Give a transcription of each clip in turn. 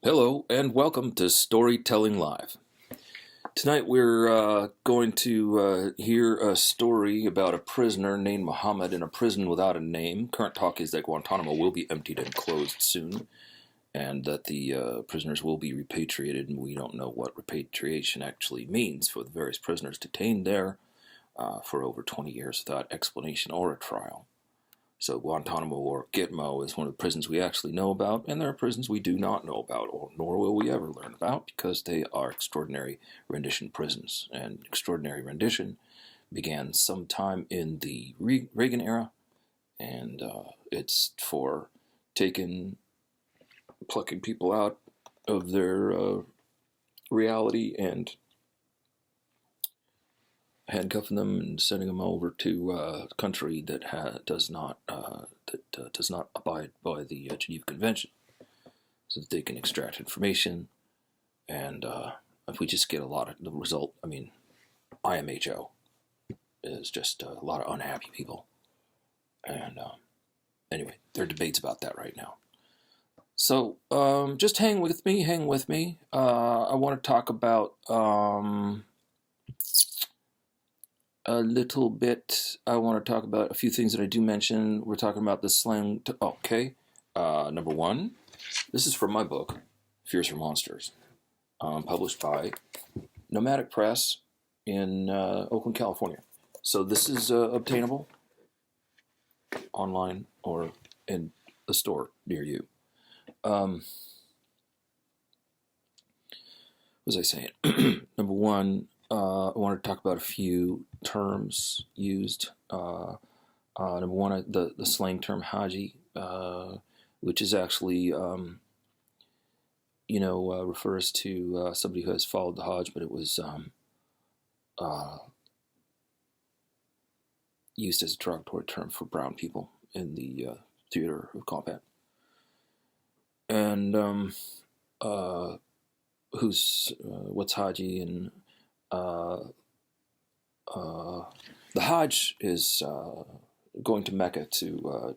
Hello and welcome to Storytelling Live. Tonight we're going to hear a story about a prisoner named Muhammad in a prison without a name. Current talk is that Guantanamo will be emptied and closed soon, and that the prisoners will be repatriated, and we don't know what repatriation actually means for the various prisoners detained there for over 20 years without explanation or a trial. So Guantanamo or Gitmo is one of the prisons we actually know about, and there are prisons we do not know about, or nor will we ever learn about, because they are extraordinary rendition prisons. And extraordinary rendition began sometime in the Reagan era, and it's for plucking people out of their reality and handcuffing them and sending them over to a country that does not abide by the Geneva Convention, so that they can extract information. And if we just get a lot of the result, I mean, IMHO is just a lot of unhappy people. And anyway, there are debates about that right now. So just hang with me. I want to talk about a little bit. I want to talk about a few things that I do mention. We're talking about the slang. Number one, this is from my book, Fears for Monsters, published by Nomadic Press in Oakland, California. So this is obtainable online or in a store near you. What was I saying? Number one, I want to talk about a few terms used. Number one, the slang term Haji, which is actually, refers to somebody who has followed the Hajj, but it was used as a derogatory term for brown people in the theater of combat. And what's Haji? And the Hajj is going to Mecca to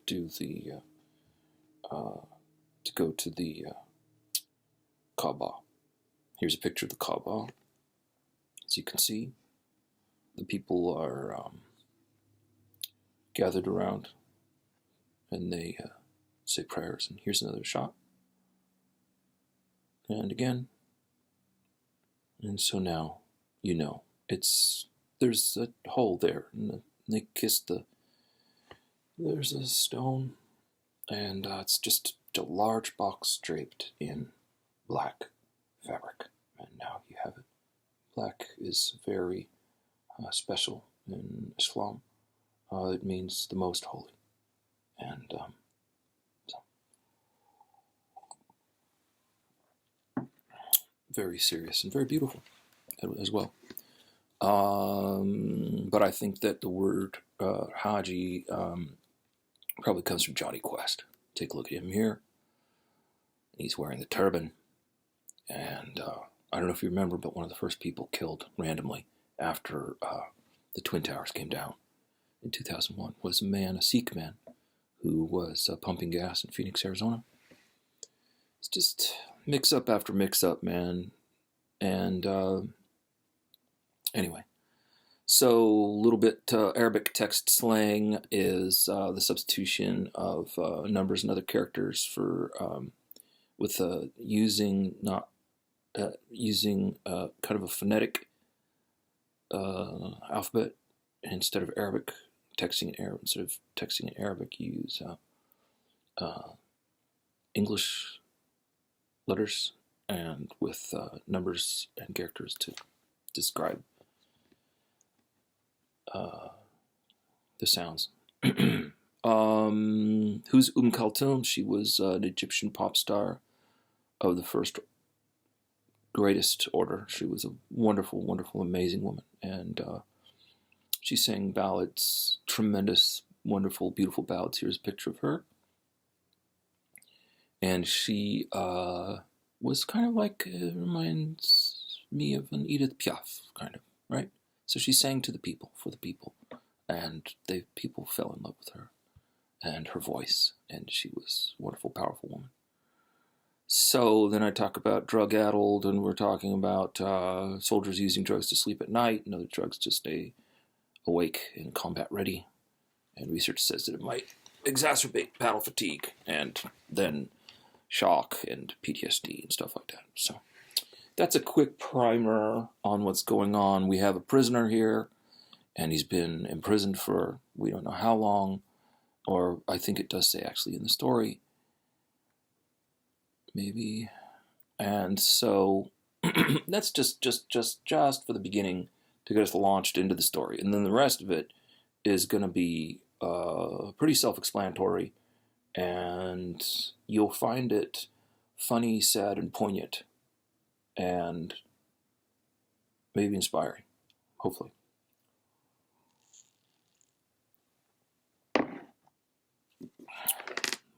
go to the Kaaba. Here's a picture of the Kaaba. As you can see, the people are gathered around, and they say prayers. And here's another shot. And again. And so now, there's a hole there, and they kiss there's a stone, and it's just a large box draped in black fabric. And now you have it. Black is very special in Islam. It means the most holy. And very serious and very beautiful as well. But I think that the word Haji probably comes from Johnny Quest. Take a look at him here. He's wearing the turban. And I don't know if you remember, but one of the first people killed randomly after the Twin Towers came down in 2001 was a Sikh man, who was pumping gas in Phoenix, Arizona. It's just mix-up after mix-up, man. And anyway, so a little bit Arabic text slang is the substitution of numbers and other characters for using kind of a phonetic alphabet instead of Arabic. Instead of texting in Arabic, you use English letters and with numbers and characters to describe the sounds. Who's Kulthum? She was an Egyptian pop star of the first greatest order. She was a wonderful, wonderful, amazing woman, and she sang ballads, tremendous, wonderful, beautiful ballads. Here's a picture of her. And she was kind of like, reminds me of an Edith Piaf, kind of, right? So she sang to the people, for the people, and people fell in love with her and her voice, and she was a wonderful, powerful woman. So then I talk about drug-addled, and we're talking about soldiers using drugs to sleep at night and other drugs to stay awake and combat ready. And research says that it might exacerbate battle fatigue and then shock and PTSD and stuff like that. So that's a quick primer on what's going on. We have a prisoner here, and he's been imprisoned for we don't know how long, or I think it does say actually in the story. Maybe. And so that's just for the beginning to get us launched into the story. And then the rest of it is going to be pretty self-explanatory, and you'll find it funny, sad, and poignant, and maybe inspiring, hopefully.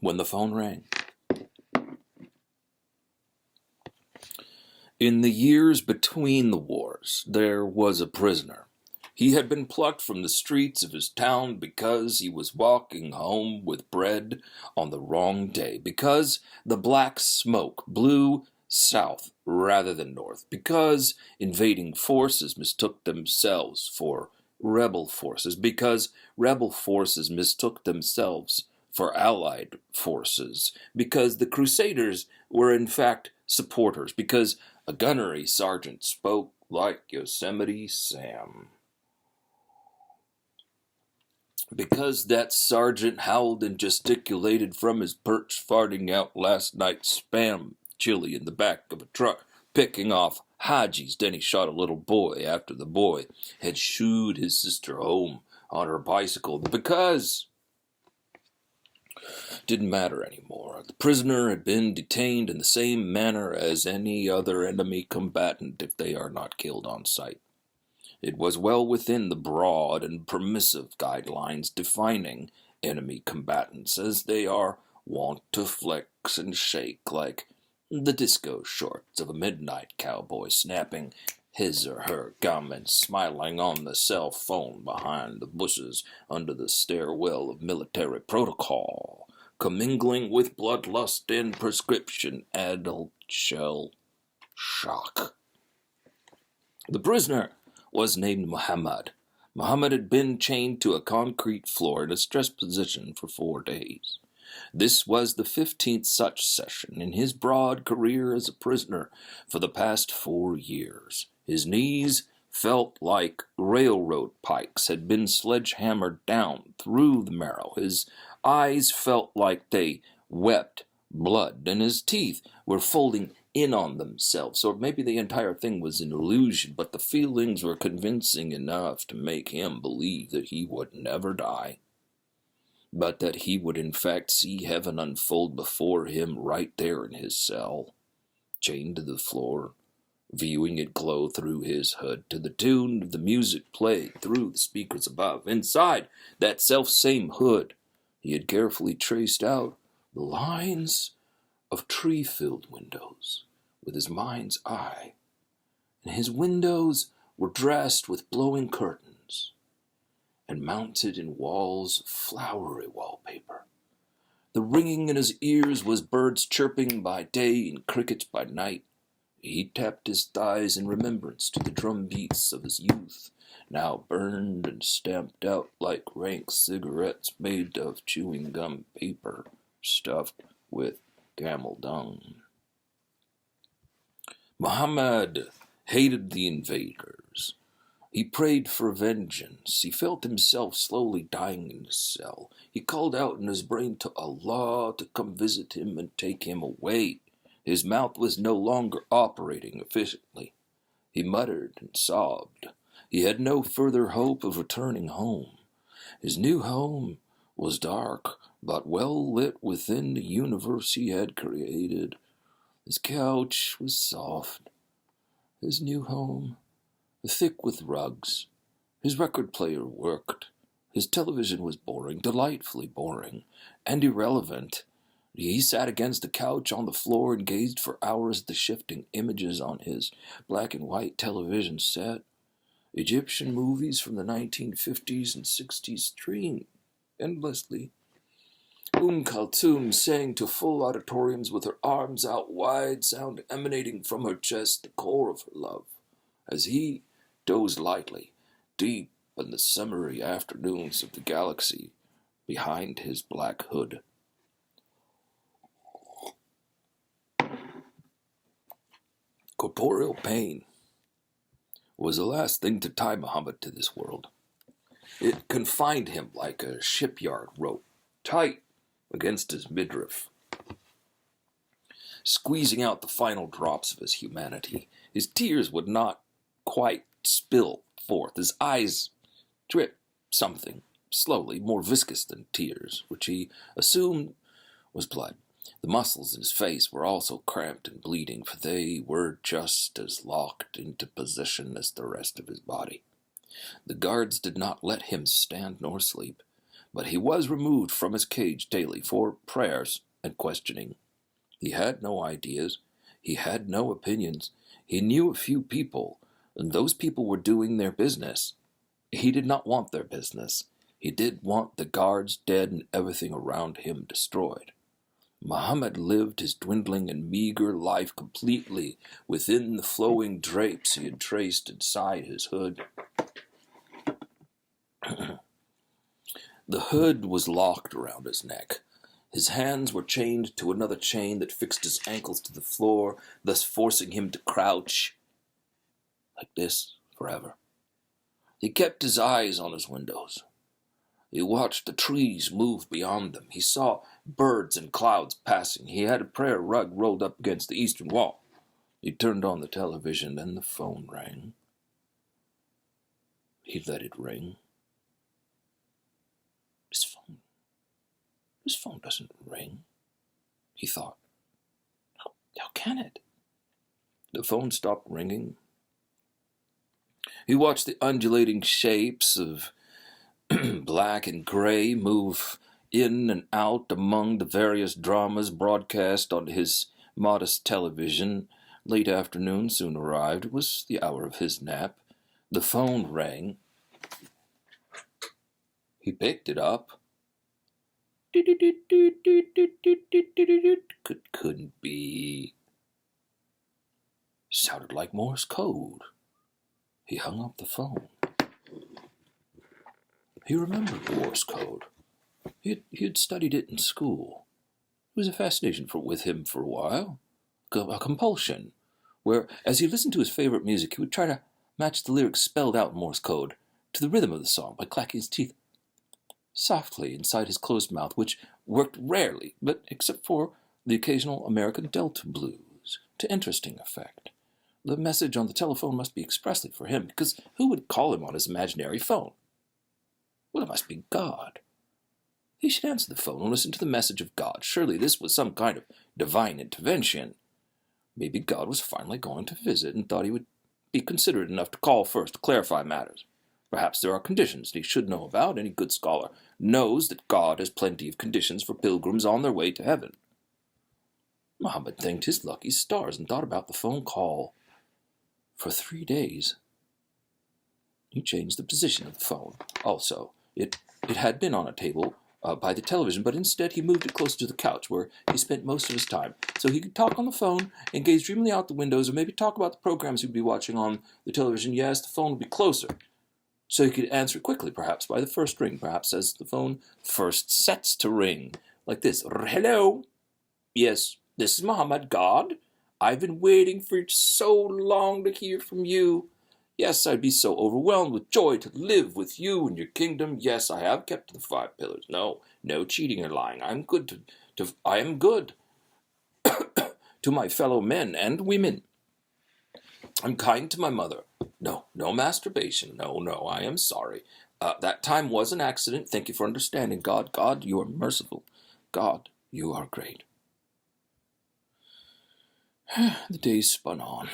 When the phone rang. In the years between the wars, there was a prisoner. He had been plucked from the streets of his town because he was walking home with bread on the wrong day, because the black smoke blew south rather than north, because invading forces mistook themselves for rebel forces, because rebel forces mistook themselves for allied forces, because the Crusaders were in fact supporters, because a gunnery sergeant spoke like Yosemite Sam. Because that sergeant howled and gesticulated from his perch, farting out last night's spam chili in the back of a truck, picking off Hajis. Then he shot a little boy after the boy had shooed his sister home on her bicycle. Because didn't matter anymore. The prisoner had been detained in the same manner as any other enemy combatant if they are not killed on sight. It was well within the broad and permissive guidelines defining enemy combatants, as they are wont to flex and shake like the disco shorts of a midnight cowboy snapping his or her gum and smiling on the cell phone behind the bushes under the stairwell of military protocol, commingling with bloodlust and prescription adult shell shock. The prisoner was named Muhammad. Muhammad had been chained to a concrete floor in a stressed position for 4 days. This was the 15th such session in his broad career as a prisoner for the past 4 years. His knees felt like railroad pikes had been sledgehammered down through the marrow. His eyes felt like they wept blood, and his teeth were folding in on themselves. Or maybe the entire thing was an illusion, but the feelings were convincing enough to make him believe that he would never die, but that he would in fact see heaven unfold before him right there in his cell, chained to the floor, viewing it glow through his hood to the tune of the music played through the speakers above. Inside that self-same hood, he had carefully traced out the lines of tree-filled windows with his mind's eye, and his windows were dressed with blowing curtains and mounted in walls of flowery wallpaper. The ringing in his ears was birds chirping by day and crickets by night. He tapped his thighs in remembrance to the drum beats of his youth, now burned and stamped out like rank cigarettes made of chewing gum paper stuffed with camel dung. Muhammad hated the invaders. He prayed for vengeance. He felt himself slowly dying in his cell. He called out in his brain to Allah to come visit him and take him away. His mouth was no longer operating efficiently. He muttered and sobbed. He had no further hope of returning home. His new home was dark, but well lit within the universe he had created. His couch was soft. His new home, thick with rugs. His record player worked. His television was boring, delightfully boring, and irrelevant. He sat against the couch on the floor and gazed for hours at the shifting images on his black and white television set. Egyptian movies from the 1950s and 60s streamed endlessly. Kulthum sang to full auditoriums with her arms out wide, sound emanating from her chest, the core of her love, as he dozed lightly, deep in the summery afternoons of the galaxy behind his black hood. Corporeal pain was the last thing to tie Muhammad to this world. It confined him like a shipyard rope, tight against his midriff, squeezing out the final drops of his humanity. His tears would not quite spill forth. His eyes dripped something, slowly, more viscous than tears, which he assumed was blood. The muscles in his face were also cramped and bleeding, for they were just as locked into position as the rest of his body. The guards did not let him stand nor sleep, but he was removed from his cage daily for prayers and questioning. He had no ideas. He had no opinions. He knew a few people, and those people were doing their business. He did not want their business. He did want the guards dead and everything around him destroyed. Muhammad lived his dwindling and meager life completely within the flowing drapes he had traced inside his hood. The hood was locked around his neck. His hands were chained to another chain that fixed his ankles to the floor, thus forcing him to crouch like this forever. He kept his eyes on his windows. He watched the trees move beyond them. He saw birds and clouds passing. He had a prayer rug rolled up against the eastern wall. He turned on the television, and the phone rang. He let it ring. This phone doesn't ring, he thought. How can it? The phone stopped ringing. He watched the undulating shapes of black and gray move in and out among the various dramas broadcast on his modest television. Late afternoon soon arrived. It was the hour of his nap. The phone rang. He picked it up. Couldn't be. Sounded like Morse code. He hung up the phone. He remembered Morse code. He had studied it in school. It was a fascination with him for a while, a compulsion, where, as he listened to his favorite music, he would try to match the lyrics spelled out in Morse code to the rhythm of the song by clacking his teeth softly inside his closed mouth, which worked rarely, but except for the occasional American Delta blues, to interesting effect. The message on the telephone must be expressly for him, because who would call him on his imaginary phone? Well, it must be God. He should answer the phone and listen to the message of God. Surely this was some kind of divine intervention. Maybe God was finally going to visit and thought he would be considerate enough to call first to clarify matters. Perhaps there are conditions that he should know about. Any good scholar knows that God has plenty of conditions for pilgrims on their way to heaven. Muhammad thanked his lucky stars and thought about the phone call for 3 days. He changed the position of the phone. Also, it had been on a table by the television, but instead he moved it closer to the couch where he spent most of his time, so he could talk on the phone and gaze dreamily out the windows, or maybe talk about the programs he'd be watching on the television. Yes, the phone would be closer, so he could answer quickly, perhaps by the first ring, perhaps as the phone first sets to ring, like this. Hello? Yes, this is Muhammad. God? I've been waiting for so long to hear from you. Yes, I'd be so overwhelmed with joy to live with you in your kingdom. Yes, I have kept the 5 pillars. No cheating or lying. I am good to my fellow men and women. I'm kind to my mother. No masturbation. No, I am sorry. That time was an accident. Thank you for understanding. God, you are merciful. God, you are great. The days spun on.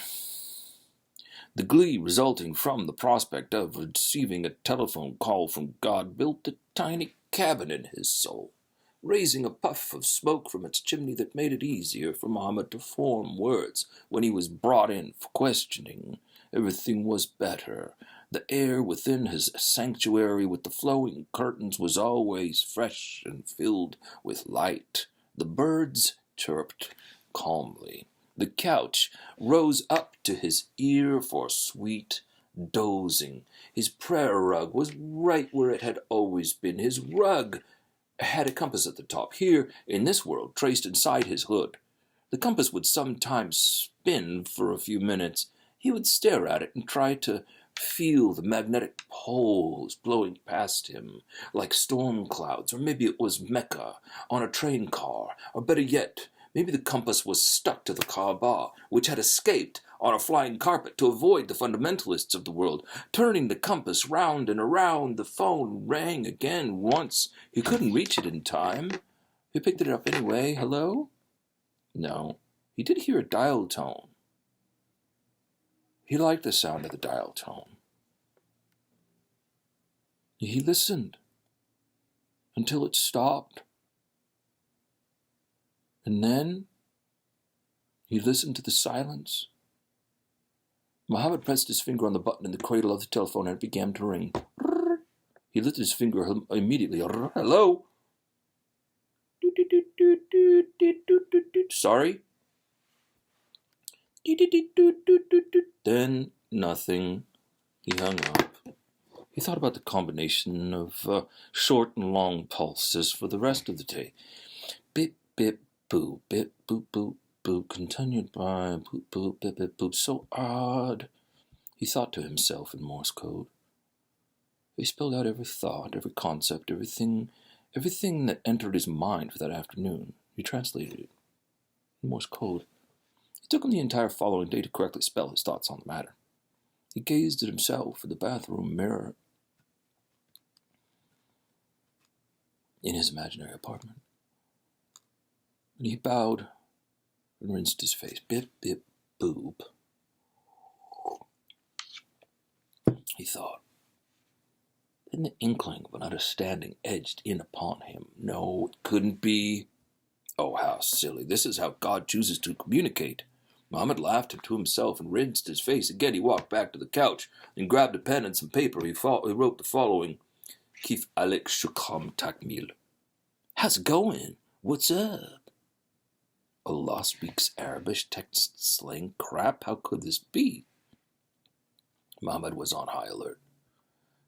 The glee resulting from the prospect of receiving a telephone call from God built a tiny cabin in his soul, raising a puff of smoke from its chimney that made it easier for Muhammad to form words when he was brought in for questioning. Everything was better. The air within his sanctuary with the flowing curtains was always fresh and filled with light. The birds chirped calmly. The couch rose up to his ear for sweet dozing. His prayer rug was right where it had always been. His rug had a compass at the top, here, in this world, traced inside his hood. The compass would sometimes spin for a few minutes. He would stare at it and try to feel the magnetic poles blowing past him like storm clouds, or maybe it was Mecca on a train car, or better yet, maybe the compass was stuck to the Kaaba, which had escaped on a flying carpet to avoid the fundamentalists of the world. Turning the compass round and around, the phone rang again once. He couldn't reach it in time. He picked it up anyway. Hello? No, he did hear a dial tone. He liked the sound of the dial tone. He listened until it stopped. And then he listened to the silence. Muhammad pressed his finger on the button in the cradle of the telephone and it began to ring. He lifted his finger immediately. Hello? Sorry? Then nothing. He hung up. He thought about the combination of short and long pulses for the rest of the day. Bip, bip, boo, bip, boop, boop, boop, continued by boop, boop, bip, bip, boop. So odd, he thought to himself in Morse code. He spelled out every thought, every concept, everything that entered his mind for that afternoon. He translated it in Morse code. It took him the entire following day to correctly spell his thoughts on the matter. He gazed at himself in the bathroom mirror in his imaginary apartment. And he bowed and rinsed his face. Bip, bip, boob. He thought. Then the inkling of an understanding edged in upon him. No, it couldn't be. Oh, how silly. This is how God chooses to communicate. Muhammad laughed to himself and rinsed his face. Again he walked back to the couch and grabbed a pen and some paper. He wrote the following. Kif Alek Shukram Takmil. How's it going? What's up? Allah speaks Arabic text slang crap. How could this be? Muhammad was on high alert.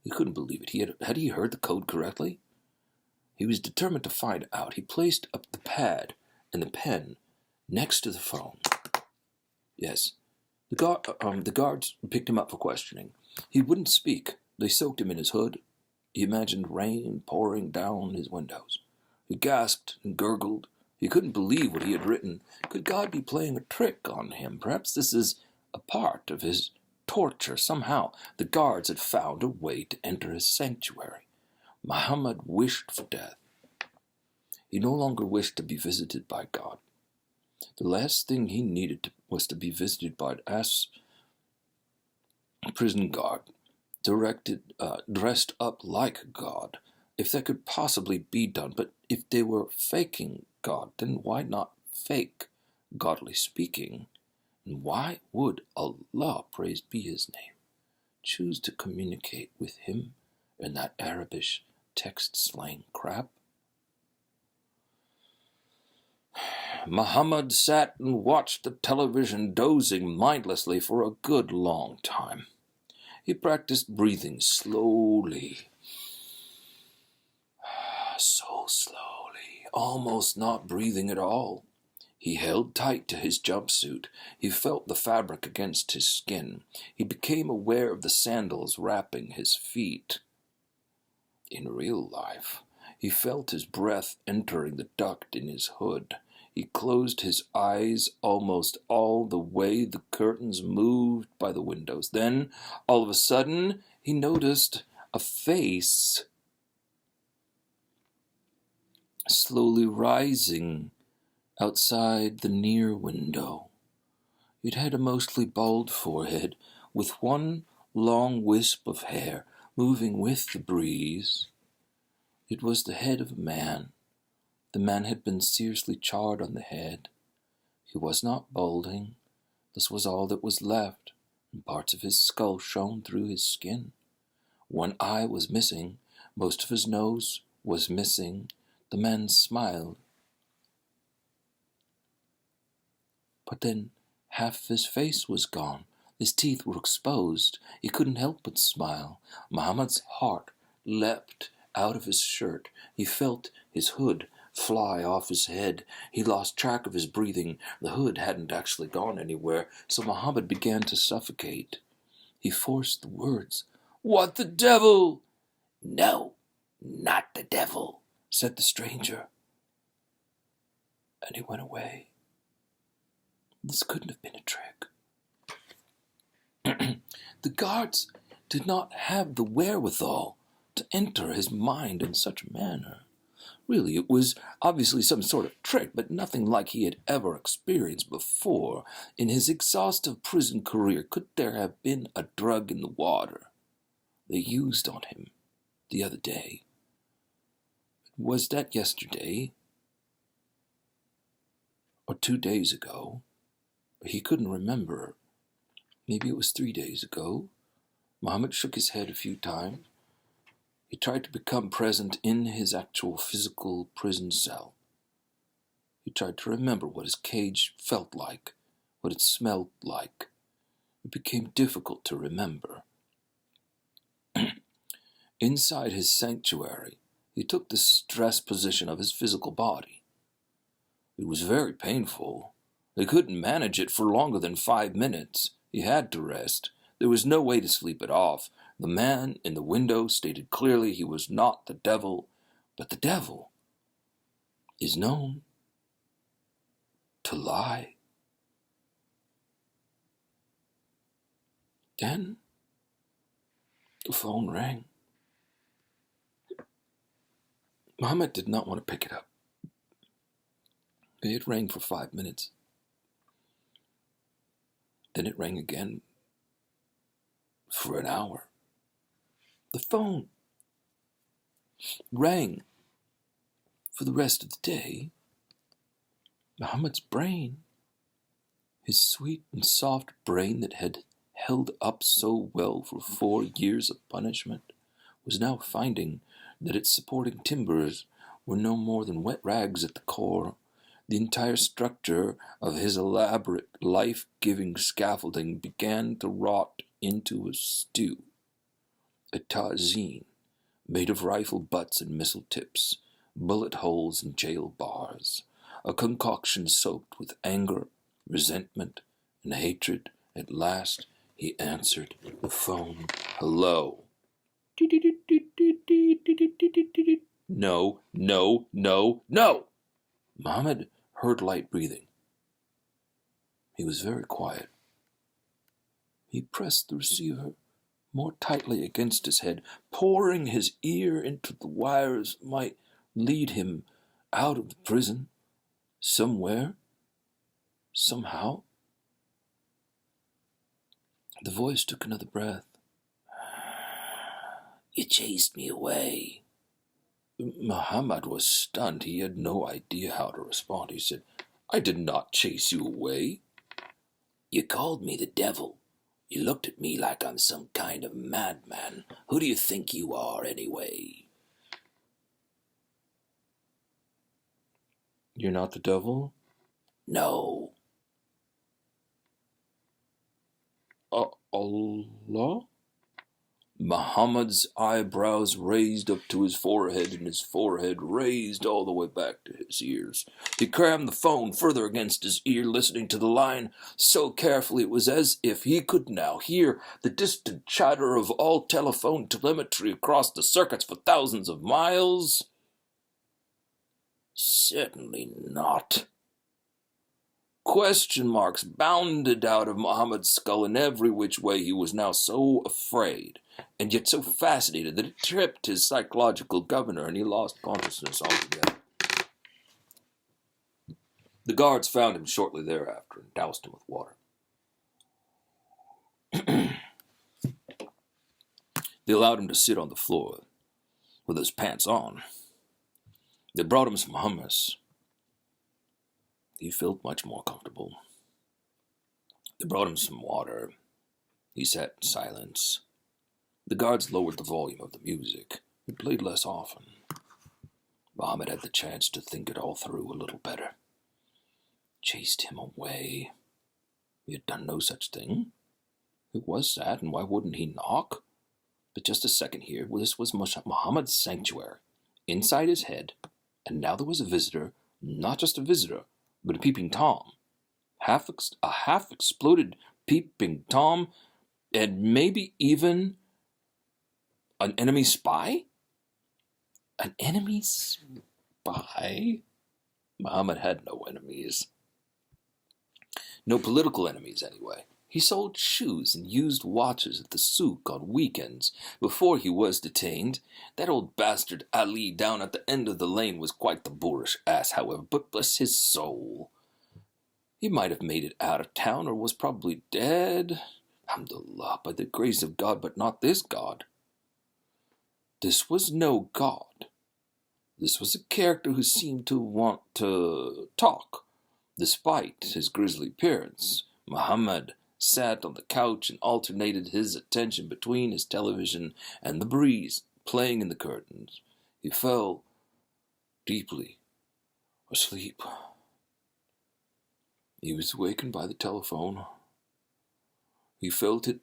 He couldn't believe it. Had he heard the code correctly? He was determined to find out. He placed up the pad and the pen next to the phone. Yes, the guards picked him up for questioning. He wouldn't speak. They soaked him in his hood. He imagined rain pouring down his windows. He gasped and gurgled. He couldn't believe what he had written. Could God be playing a trick on him? Perhaps this is a part of his torture. Somehow the guards had found a way to enter his sanctuary. Muhammad wished for death. He no longer wished to be visited by God. The last thing he needed was to be visited by a prison guard, dressed up like God, if that could possibly be done. But if they were faking God, then why not fake, godly speaking? And why would Allah, praised be his name, choose to communicate with him in that Arabic text slang crap? Muhammad sat and watched the television, dozing mindlessly for a good long time. He practiced breathing slowly, so slowly, almost not breathing at all. He held tight to his jumpsuit. He felt the fabric against his skin. He became aware of the sandals wrapping his feet. In real life, he felt his breath entering the duct in his hood. He closed his eyes almost all the way the curtains moved by the windows. Then, all of a sudden, he noticed a face slowly rising outside the near window. It had a mostly bald forehead, with one long wisp of hair moving with the breeze. It was the head of a man. The man had been seriously charred on the head. He was not balding. This was all that was left. and parts of his skull shone through his skin. One eye was missing, most of his nose was missing. The man smiled. But then half of his face was gone. His teeth were exposed. He couldn't help but smile. Muhammad's heart leapt out of his shirt. He felt his hood fly off his head. He lost track of his breathing. The hood hadn't actually gone anywhere, so Muhammad began to suffocate. He forced the words, "What the devil?" "No, not the devil," said the stranger. And he went away. This couldn't have been a trick. The guards did not have the wherewithal to enter his mind in such a manner. Really, it was obviously some sort of trick, but nothing like he had ever experienced before. In his exhaustive prison career, could there have been a drug in the water they used on him the other day? Was that yesterday? Or 2 days ago? He couldn't remember. Maybe it was 3 days ago. Muhammad shook his head a few times. He tried to become present in his actual physical prison cell. He tried to remember what his cage felt like, what it smelled like. It became difficult to remember. Inside his sanctuary, he took the stress position of his physical body. It was very painful. He couldn't manage it for longer than 5 minutes. He had to rest. There was no way to sleep it off. The man in the window stated clearly he was not the devil, but the devil is known to lie. Then the phone rang. Muhammad did not want to pick it up. It rang for 5 minutes. Then it rang again for an hour. The phone rang for the rest of the day. Muhammad's brain, his sweet and soft brain that had held up so well for 4 years of punishment, was now finding that its supporting timbers were no more than wet rags at the core. The entire structure of his elaborate, life-giving scaffolding began to rot into a stew. A tagine made of rifle butts and missile tips, bullet holes and jail bars, a concoction soaked with anger, resentment, and hatred. At last, he answered the phone. "Hello." No, no, no, no! Muhammad heard light breathing. He was very quiet. He pressed the receiver more tightly against his head, pouring his ear into the wires might lead him out of the prison, somewhere, somehow. The voice took another breath. "You chased me away." Muhammad was stunned. He had no idea how to respond. He said, "I did not chase you away." "You called me the devil. You looked at me like I'm some kind of madman. Who do you think you are, anyway?" "You're not the devil?" "No." Allah?" Muhammad's eyebrows raised up to his forehead, and his forehead raised all the way back to his ears. He crammed the phone further against his ear, listening to the line so carefully it was as if he could now hear the distant chatter of all telephone telemetry across the circuits for thousands of miles. "Certainly not." Question marks bounded out of Muhammad's skull in every which way. He was now so afraid, and yet so fascinated, that it tripped his psychological governor, and he lost consciousness altogether. The guards found him shortly thereafter and doused him with water. They allowed him to sit on the floor with his pants on. They brought him some hummus. He felt much more comfortable. They brought him some water. He sat in silence. The guards lowered the volume of the music. It played less often. Mohammed had the chance to think it all through a little better. Chased him away. He had done no such thing. It was sad, and why wouldn't he knock? But just a second here, this was Muhammad's sanctuary, inside his head, and now there was a visitor, not just a visitor, but a peeping Tom. A half-exploded peeping Tom, and maybe even an enemy spy? An enemy spy? Muhammad had no enemies. No political enemies, anyway. He sold shoes and used watches at the souk on weekends before he was detained. That old bastard Ali down at the end of the lane was quite the boorish ass, however, but bless his soul. He might have made it out of town or was probably dead. Alhamdulillah, by the grace of God, but not this God. This was no God. This was a character who seemed to want to talk. Despite his grisly appearance, Muhammad sat on the couch and alternated his attention between his television and the breeze playing in the curtains. He fell deeply asleep. He was awakened by the telephone. He felt it.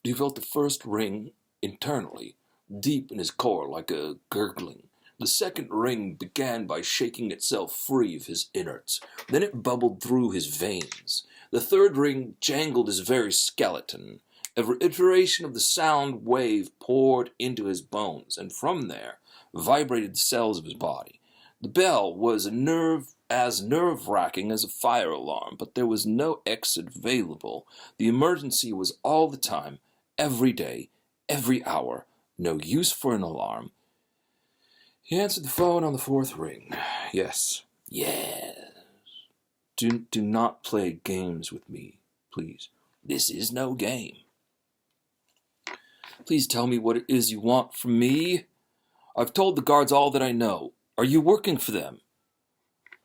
He felt the first ring internally, deep in his core like a gurgling. The second ring began by shaking itself free of his innards. Then it bubbled through his veins. The third ring jangled his very skeleton. Every iteration of the sound wave poured into his bones, and from there vibrated the cells of his body. The bell was as nerve-wracking as a fire alarm, but there was no exit available. The emergency was all the time, every day, every hour. No use for an alarm. He answered the phone on the fourth ring. Yes. Yes. Do not play games with me, please. This is no game. Please tell me what it is you want from me. I've told the guards all that I know. Are you working for them?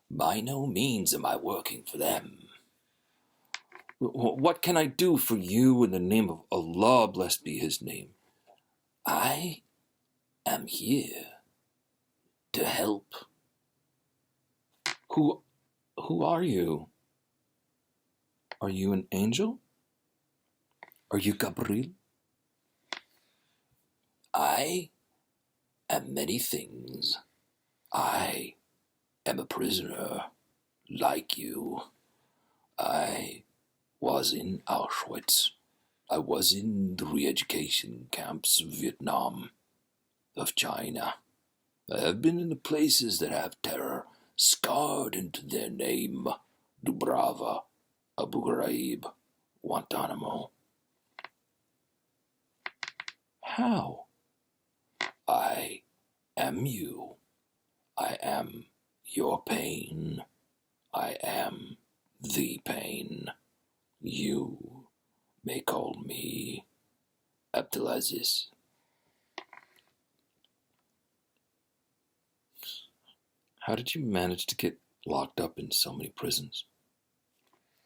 By no means am I working for them. What can I do for you in the name of Allah, blessed be his name? I am here to help. Who are you? Are you an angel? Are you Gabriel? I am many things. I am a prisoner, like you. I was in Auschwitz. I was in the re-education camps of Vietnam, of China. I have been in the places that have terror scarred into their name. Dubrava, Abu Ghraib, Guantanamo. How? I am you. I am your pain. I am the pain. You may call me Abdulaziz. How did you manage to get locked up in so many prisons?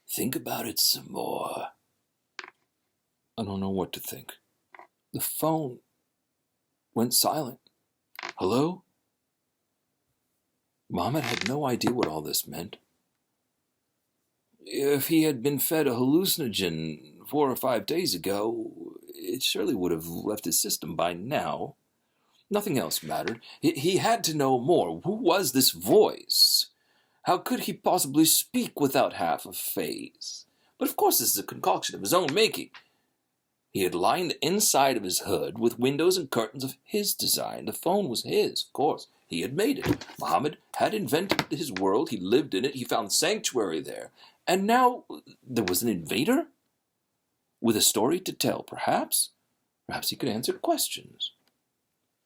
Think about it some more. I don't know what to think. The phone went silent. Hello? Mohammed had no idea what all this meant. If he had been fed a hallucinogen 4 or 5 days ago, it surely would have left his system by now. Nothing else mattered. He had to know more. Who was this voice? How could he possibly speak without half a face? But of course this is a concoction of his own making. He had lined the inside of his hood with windows and curtains of his design. The phone was his, of course. He had made it. Muhammad had invented his world. He lived in it. He found sanctuary there. And now there was an invader? With a story to tell, perhaps? Perhaps he could answer questions.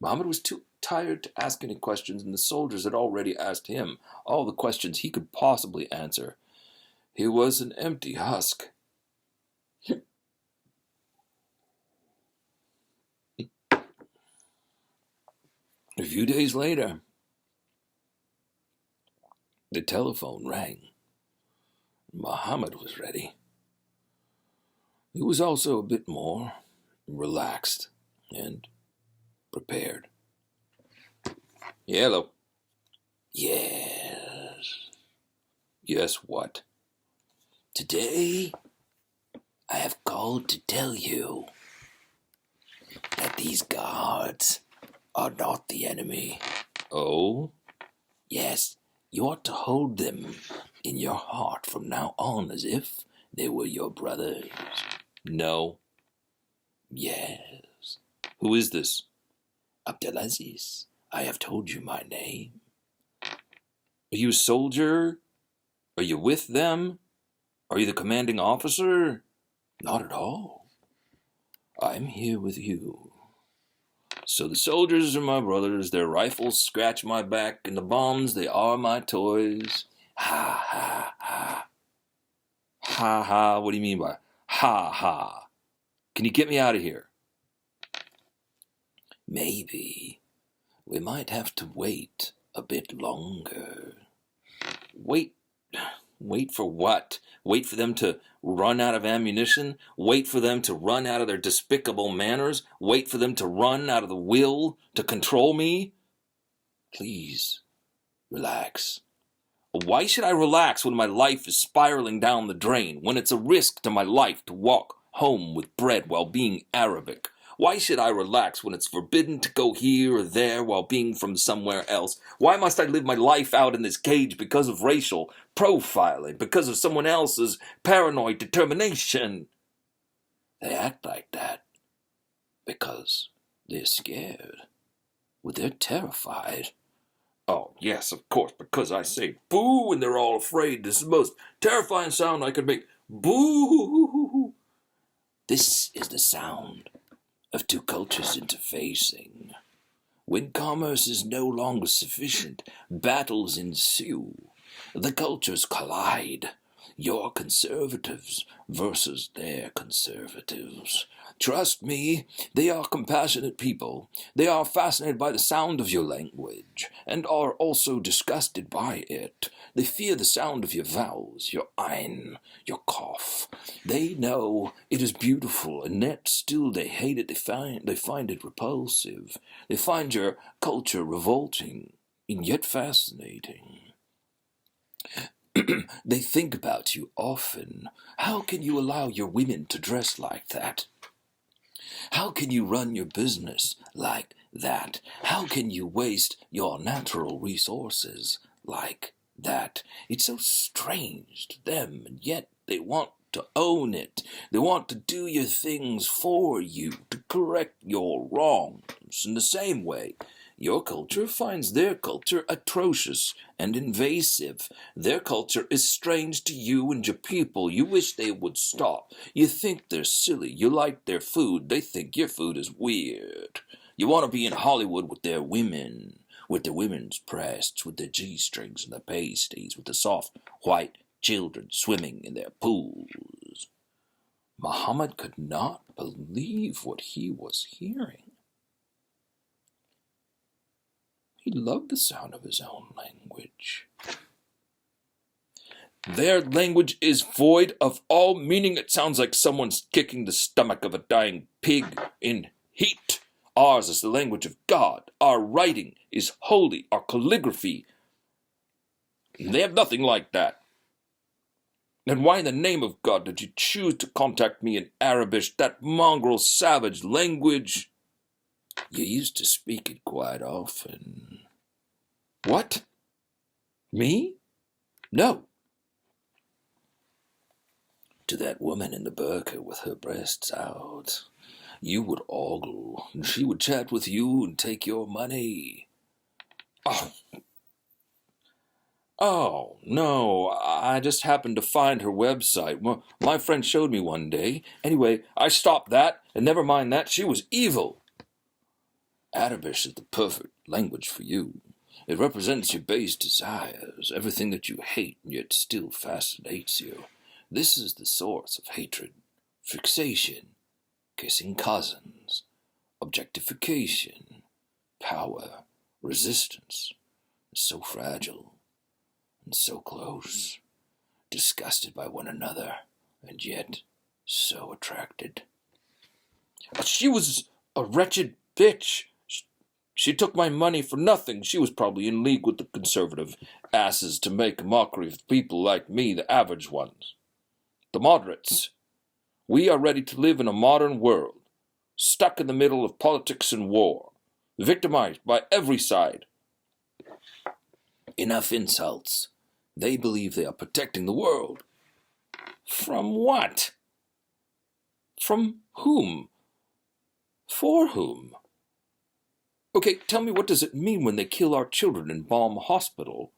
Muhammad was too tired to ask any questions, and the soldiers had already asked him all the questions he could possibly answer. He was an empty husk. A few days later, the telephone rang. Muhammad was ready. He was also a bit more relaxed and prepared. Hello. Yes. Yes, what? Today, I have called to tell you that these guards are not the enemy. Oh? Yes, you ought to hold them in your heart from now on as if they were your brothers. No. Yes. Who is this? Abdelaziz, I have told you my name. Are you a soldier? Are you with them? Are you the commanding officer? Not at all. I'm here with you. So the soldiers are my brothers, their rifles scratch my back, and the bombs, they are my toys. Ha, ha, ha. Ha, ha, what do you mean by ha, ha? Can you get me out of here? Maybe. We might have to wait a bit longer. Wait? Wait for what? Wait for them to run out of ammunition? Wait for them to run out of their despicable manners? Wait for them to run out of the will to control me? Please, relax. Why should I relax when my life is spiraling down the drain, when it's a risk to my life to walk home with bread while being Arabic? Why should I relax when it's forbidden to go here or there while being from somewhere else? Why must I live my life out in this cage because of racial profiling, because of someone else's paranoid determination? They act like that because they're scared. Well, they're terrified. Oh, yes, of course, because I say boo and they're all afraid. This is the most terrifying sound I could make. Boo! This is the sound of two cultures interfacing. When commerce is no longer sufficient, battles ensue. The cultures collide. Your conservatives versus their conservatives. Trust me, they are compassionate people. They are fascinated by the sound of your language, and are also disgusted by it. They fear the sound of your vowels, your ein, your cough. They know it is beautiful, and yet still they hate it. They find it repulsive. They find your culture revolting, and yet fascinating. They think about you often. How can you allow your women to dress like that? How can you run your business like that? How can you waste your natural resources like that? It's so strange to them, and yet they want to own it. They want to do your things for you, to correct your wrongs. In the same way, your culture finds their culture atrocious and invasive. Their culture is strange to you and your people. You wish they would stop. You think they're silly. You like their food. They think your food is weird. You want to be in Hollywood with their women, with their women's breasts, with their G-strings and their pasties, with the soft white children swimming in their pools. Muhammad could not believe what he was hearing. He loved the sound of his own language. Their language is void of all meaning. It sounds like someone's kicking the stomach of a dying pig in heat. Ours is the language of God. Our writing is holy. Our calligraphy. They have nothing like that. Then why in the name of God did you choose to contact me in Arabic, that mongrel savage language? You used to speak it quite often. What? Me? No. To that woman in the burqa with her breasts out. You would ogle, and she would chat with you and take your money. Oh, no, I just happened to find her website. Well, my friend showed me one day. Anyway, I stopped that, and never mind that, she was evil. Arabic is the perfect language for you. It represents your base desires, everything that you hate and yet still fascinates you. This is the source of hatred, fixation, kissing cousins, objectification, power, resistance. It's so fragile and so close, disgusted by one another, and yet so attracted. She was a wretched bitch. She took my money for nothing. She was probably in league with the conservative asses to make a mockery of people like me, the average ones. The moderates. We are ready to live in a modern world, stuck in the middle of politics and war, victimized by every side. Enough insults. They believe they are protecting the world. From what? From whom? For whom? Okay, tell me, what does it mean when they kill our children in Bomb Hospital?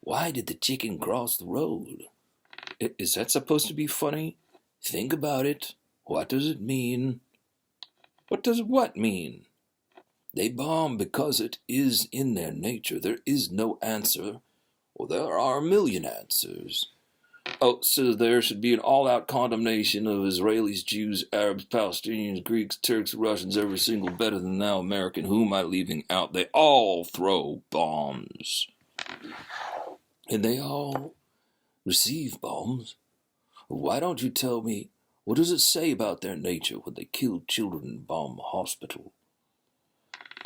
Why did the chicken cross the road? Is that supposed to be funny? Think about it. What does it mean? What does what mean? They bomb because it is in their nature. There is no answer, or there are a million answers. Oh, so there should be an all-out condemnation of Israelis, Jews, Arabs, Palestinians, Greeks, Turks, Russians, every single better than thou American. Who am I leaving out? They all throw bombs. And they all receive bombs. Why don't you tell me, what does it say about their nature when they kill children in Bomb Hospital?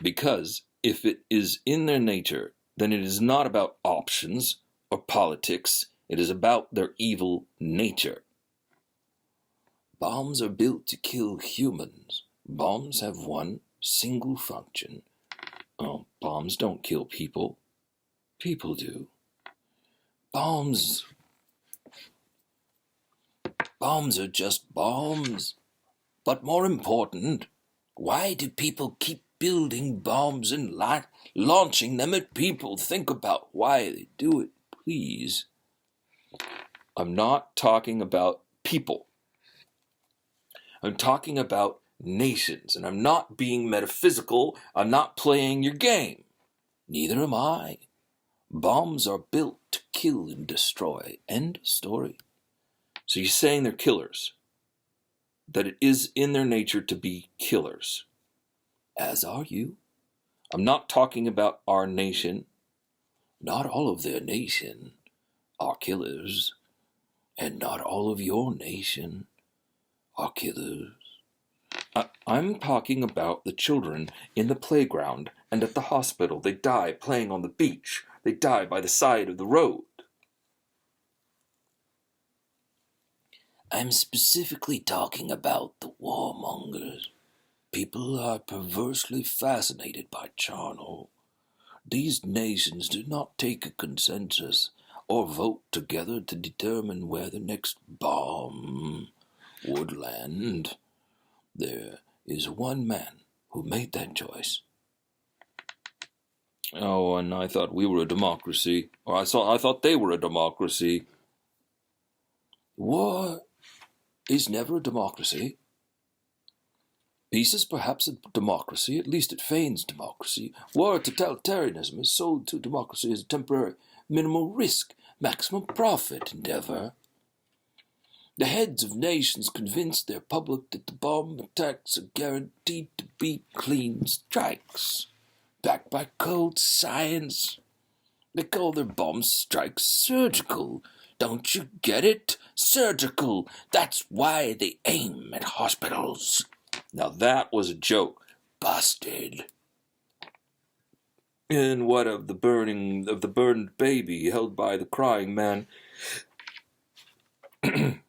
Because if it is in their nature, then it is not about options or politics. It is about their evil nature. Bombs are built to kill humans. Bombs have one single function. Oh, bombs don't kill people. People do. Bombs are just bombs. But more important, why do people keep building bombs and launching them at people? Think about why they do it, please. I'm not talking about people. I'm talking about nations, and I'm not being metaphysical. I'm not playing your game. Neither am I. Bombs are built to kill and destroy. End of story. So you're saying they're killers. That it is in their nature to be killers. As are you. I'm not talking about our nation. Not all of their nation are killers. And not all of your nation are killers. I'm talking about the children in the playground and at the hospital. They die playing on the beach. They die by the side of the road. I'm specifically talking about the warmongers. People are perversely fascinated by charnel. These nations do not take a consensus or vote together to determine where the next bomb would land. There is one man who made that choice. Oh, and I thought we were a democracy. Or I thought they were a democracy. War is never a democracy. Peace is perhaps a democracy, at least it feigns democracy. War, totalitarianism, is sold to democracy as a temporary, minimal risk, maximum profit endeavor. The heads of nations convince their public that the bomb attacks are guaranteed to be clean strikes, backed by cold science. They call their bomb strikes surgical. Don't you get it? Surgical. That's why they aim at hospitals. Now that was a joke. Busted. And what of the burned baby held by the crying man in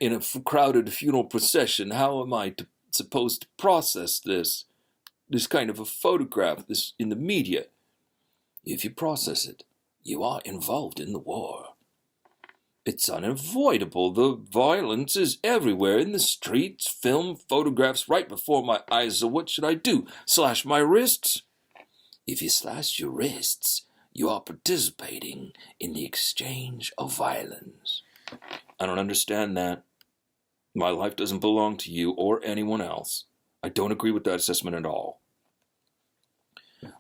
a crowded funeral procession? How am I supposed to process this kind of a photograph, this in the media? If you process it, you are involved in the war. It's unavoidable. The violence is everywhere, in the streets, film, photographs right before my eyes. So what should I do? Slash my wrists? If you slash your wrists, you are participating in the exchange of violence. I don't understand that. My life doesn't belong to you or anyone else. I don't agree with that assessment at all.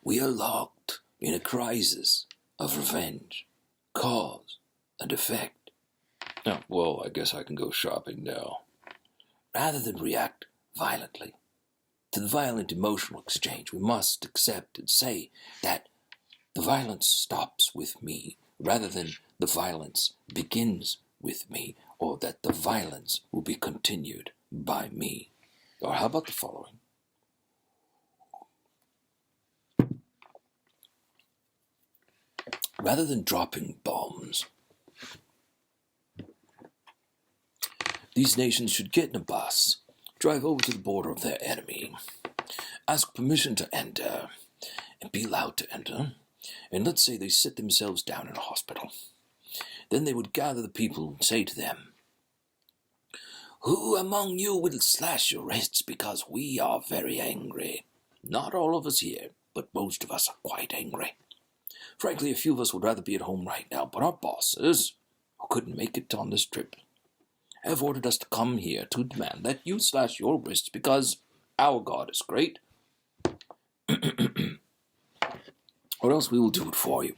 We are locked in a crisis of revenge, cause, and effect. Oh, well, I guess I can go shopping now. Rather than react violently to the violent emotional exchange, we must accept and say that the violence stops with me, rather than the violence begins with me. or that the violence will be continued by me. Or how about the following? Rather than dropping bombs, these nations should get in a bus, drive over to the border of their enemy, ask permission to enter, and be allowed to enter, and let's say they sit themselves down in a hospital. Then they would gather the people and say to them, "Who among you will slash your wrists because we are very angry? Not all of us here, but most of us are quite angry. Frankly, a few of us would rather be at home right now, but our bosses, who couldn't make it on this trip, have ordered us to come here to demand that you slash your wrists because our God is great, or else we will do it for you.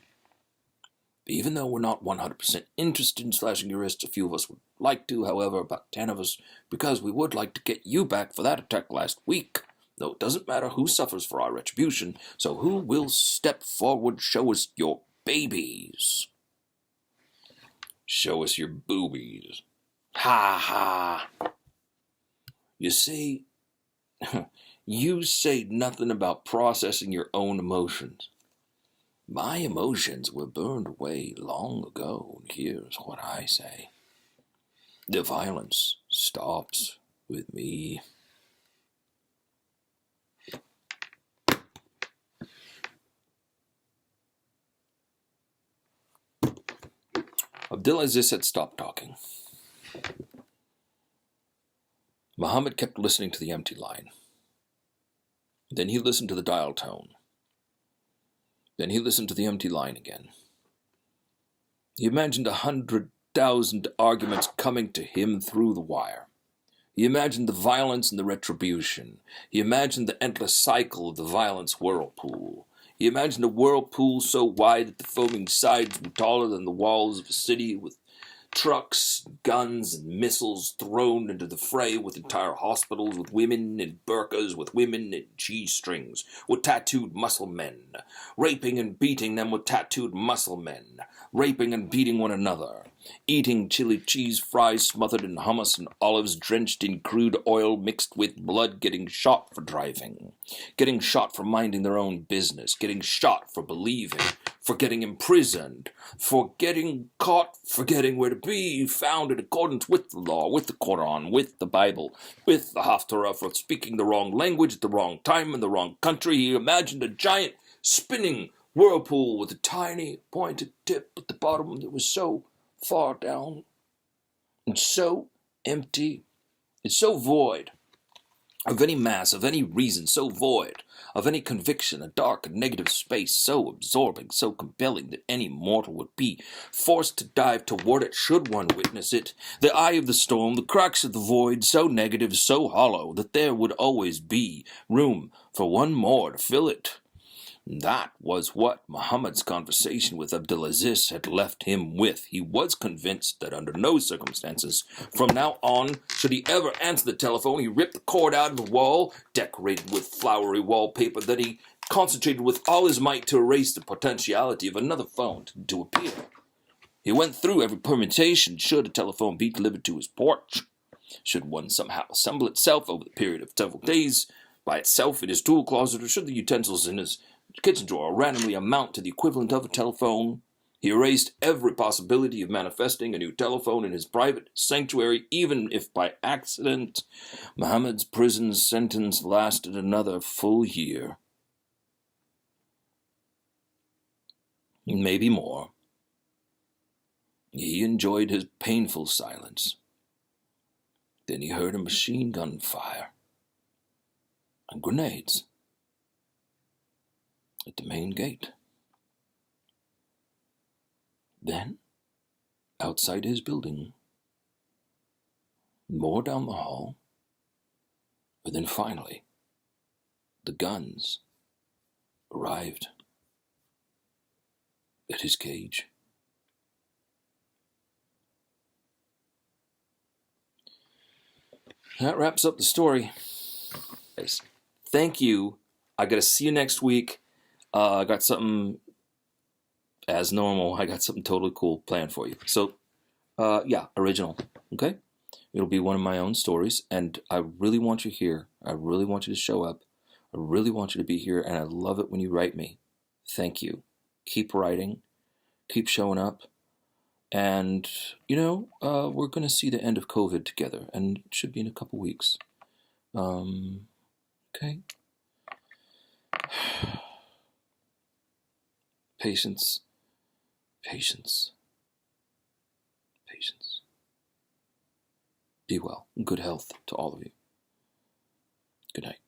Even though we're not 100% interested in slashing your wrists, a few of us would like to, however, about 10 of us, because we would like to get you back for that attack last week. Though it doesn't matter who suffers for our retribution, so who will step forward, show us your babies? Show us your boobies. Ha ha. You see, you say nothing about processing your own emotions. My emotions were burned away long ago, and here's what I say. The violence stops with me. Abdulaziz had stopped talking. Muhammad kept listening to the empty line. Then he listened to the dial tone. Then he listened to the empty line again. He imagined 100,000 arguments coming to him through the wire. He imagined the violence and the retribution. He imagined the endless cycle of the violence whirlpool. He imagined a whirlpool so wide that the foaming sides were taller than the walls of a city, with trucks, guns, and missiles thrown into the fray, with entire hospitals, with women in burqas, with women in G-strings, with tattooed muscle men, raping and beating them with tattooed muscle men, raping and beating one another, eating chili cheese fries smothered in hummus and olives drenched in crude oil mixed with blood, getting shot for driving, getting shot for minding their own business, getting shot for believing, for getting imprisoned, for getting caught, forgetting where to be found in accordance with the law, with the Quran, with the Bible, with the Haftarah, for speaking the wrong language at the wrong time in the wrong country. He imagined a giant spinning whirlpool with a tiny pointed tip at the bottom that was so far down and so empty and so void of any mass, of any reason, so void of any conviction, a dark and negative space so absorbing, so compelling that any mortal would be forced to dive toward it should one witness it. The eye of the storm, the cracks of the void, so negative, so hollow, that there would always be room for one more to fill it. That was what Muhammad's conversation with Abdulaziz had left him with. He was convinced that under no circumstances, from now on, should he ever answer the telephone, he ripped the cord out of the wall, decorated with flowery wallpaper, that he concentrated with all his might to erase the potentiality of another phone to appear. He went through every permutation should a telephone be delivered to his porch. Should one somehow assemble itself over the period of several days by itself in his tool closet, or should the utensils in his kitchen drawer randomly amount to the equivalent of a telephone. He erased every possibility of manifesting a new telephone in his private sanctuary, even if by accident. Muhammad's prison sentence lasted another full year. Maybe more. He enjoyed his painful silence. Then he heard a machine gun fire and grenades at the main gate. Then, outside his building, more down the hall, and then finally, the guns arrived at his cage. That wraps up the story. Thank you. I gotta see you next week. I got something, as normal, I got something totally cool planned for you. So, Yeah, original. Okay? It'll be one of my own stories, and I really want you here. I really want you to show up. I really want you to be here, and I love it when you write me. Thank you. Keep writing. Keep showing up. And, we're going to see the end of COVID together, and it should be in a couple weeks. Okay? Patience. Patience. Patience. Be well. Good health to all of you. Good night.